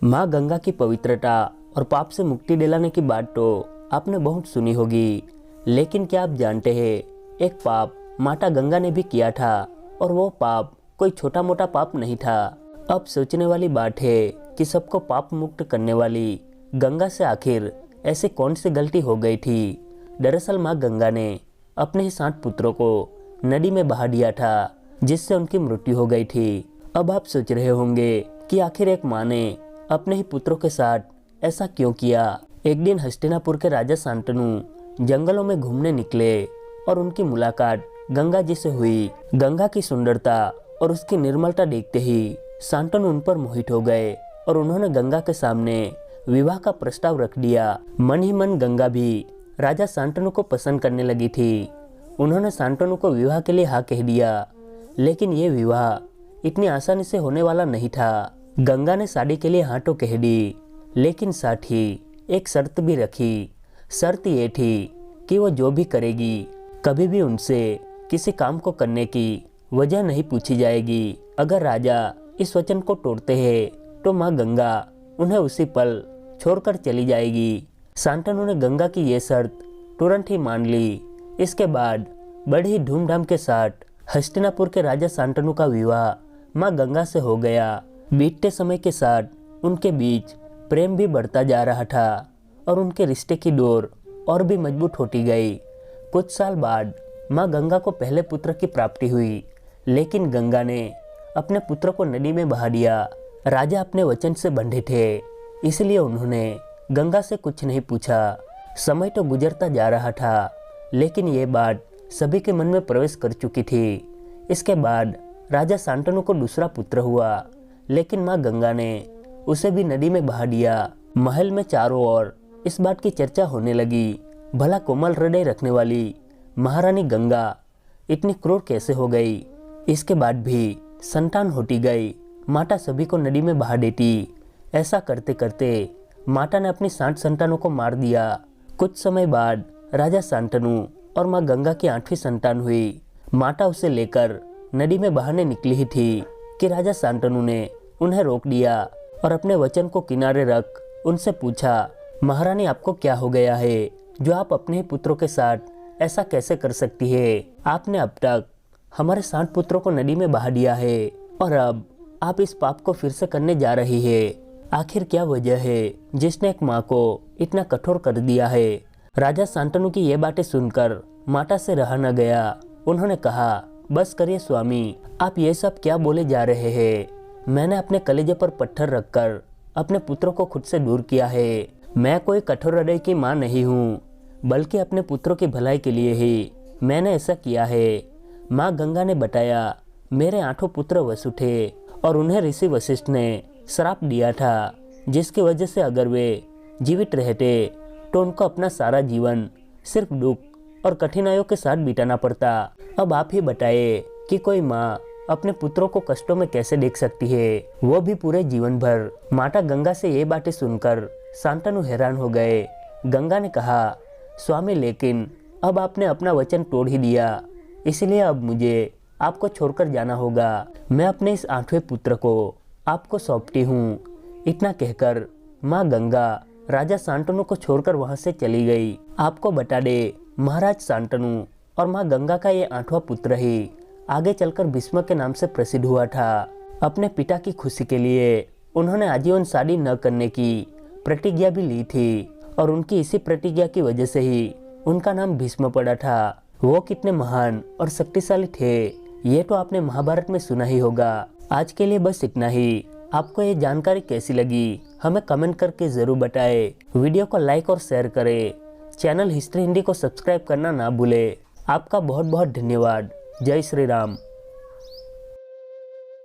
माँ गंगा की पवित्रता और पाप से मुक्ति दिलाने की बात तो आपने बहुत सुनी होगी, लेकिन क्या आप जानते हैं एक पाप माता गंगा ने भी किया था और वो पाप कोई छोटा मोटा पाप नहीं था। अब सोचने वाली बात है कि सबको पाप मुक्त करने वाली गंगा से आखिर ऐसी कौन सी गलती हो गई थी। दरअसल माँ गंगा ने अपने ही 7 पुत्रों को नदी में बहा दिया था, जिससे उनकी मृत्यु हो गई थी। अब आप सोच रहे होंगे कि आखिर एक माँ ने अपने ही पुत्रों के साथ ऐसा क्यों किया। एक दिन हस्तिनापुर के राजा शांतनु जंगलों में घूमने निकले और उनकी मुलाकात गंगा जी से हुई। गंगा की सुंदरता और उसकी निर्मलता देखते ही शांतनु उन पर मोहित हो गए और उन्होंने गंगा के सामने विवाह का प्रस्ताव रख दिया। मन ही मन गंगा भी राजा शांतनु को पसंद करने लगी थी। उन्होंने शांतनु को विवाह के लिए हाँ कह दिया, लेकिन ये विवाह इतनी आसानी से होने वाला नहीं था। गंगा ने शादी के लिए हाँ तो कह दी, लेकिन साथ ही एक शर्त भी रखी। शर्त ये थी कि वो जो भी करेगी कभी भी उनसे किसी काम को करने की वजह नहीं पूछी जाएगी। अगर राजा इस वचन को तोड़ते हैं तो माँ गंगा उन्हें उसी पल छोड़कर चली जाएगी। शांतनु ने गंगा की ये शर्त तुरंत ही मान ली। इसके बाद बड़ी ही धूमधाम के साथ हस्तिनापुर के राजा शांतनु का विवाह माँ गंगा से हो गया। बीतते समय के साथ उनके बीच प्रेम भी बढ़ता जा रहा था और उनके रिश्ते की डोर और भी मजबूत होती गई। कुछ साल बाद माँ गंगा को पहले पुत्र की प्राप्ति हुई, लेकिन गंगा ने अपने पुत्र को नदी में बहा दिया। राजा अपने वचन से बंधे थे, इसलिए उन्होंने गंगा से कुछ नहीं पूछा। समय तो गुजरता जा रहा था, लेकिन ये बात सभी के मन में प्रवेश कर चुकी थी। इसके बाद राजा शांतनु को दूसरा पुत्र हुआ, लेकिन माँ गंगा ने उसे भी नदी में बहा दिया। महल में चारों ओर इस बात की चर्चा होने लगी, भला कोमल हृदय रखने वाली महारानी गंगा इतनी क्रूर कैसे हो गई। इसके बाद भी संतान होती गई। माता सभी को नदी में बहा देती। ऐसा करते करते माता ने अपनी 7 संतानों को मार दिया। कुछ समय बाद राजा शांतनु और माँ गंगा की 8वीं संतान हुई। माता उसे लेकर नदी में बहाने निकली ही थी कि राजा शांतनु ने उन्हें रोक दिया और अपने वचन को किनारे रख उनसे पूछा, महारानी आपको क्या हो गया है जो आप अपने ही पुत्रों के साथ ऐसा कैसे कर सकती है। आपने अब तक हमारे 7 पुत्रों को नदी में बहा दिया है और अब आप इस पाप को फिर से करने जा रही है। आखिर क्या वजह है जिसने एक माँ को इतना कठोर कर दिया है। राजा शांतनु की ये बातें सुनकर माता से रहा न गया। उन्होंने कहा, बस करिए स्वामी, आप ये सब क्या बोले जा रहे हैं। मैंने अपने कलेजे पर पत्थर रखकर अपने पुत्रों को खुद से दूर किया है। मैं कोई कठोर हृदय की माँ नहीं हूँ, बल्कि अपने पुत्रों की भलाई के लिए ही मैंने ऐसा किया है। माँ गंगा ने बताया, मेरे 8 पुत्र वसु थे और उन्हें ऋषि वशिष्ठ ने श्राप दिया था, जिसकी वजह से अगर वे जीवित रहते तो उनको अपना सारा जीवन सिर्फ दुख और कठिनाइयों के साथ बिताना पड़ता। अब आप ही बताइए कि कोई माँ अपने पुत्रों को कष्टों में कैसे देख सकती है, वो भी पूरे जीवन भर। माता गंगा से ये बातें सुनकर शांतनु हैरान हो गए। गंगा ने कहा, स्वामी, लेकिन अब आपने अपना वचन तोड़ ही दिया, इसलिए अब मुझे आपको छोड़कर जाना होगा। मैं अपने इस 8वें पुत्र को आपको सौंपती हूँ। इतना कहकर माँ गंगा राजा शांतनु को छोड़कर वहां से चली गई। आपको बता दे, महाराज शांतनु और माँ गंगा का ये 8वां पुत्र ही आगे चलकर भीष्म के नाम से प्रसिद्ध हुआ था। अपने पिता की खुशी के लिए उन्होंने आजीवन शादी न करने की प्रतिज्ञा भी ली थी और उनकी इसी प्रतिज्ञा की वजह से ही उनका नाम भीष्म पड़ा था। वो कितने महान और शक्तिशाली थे ये तो आपने महाभारत में सुना ही होगा। आज के लिए बस इतना ही। आपको ये जानकारी कैसी लगी हमें कमेंट करके जरूर बताएं। वीडियो को लाइक और शेयर करें। चैनल हिस्ट्री हिंदी को सब्सक्राइब करना ना भूलें। आपका बहुत बहुत धन्यवाद। जय श्री राम।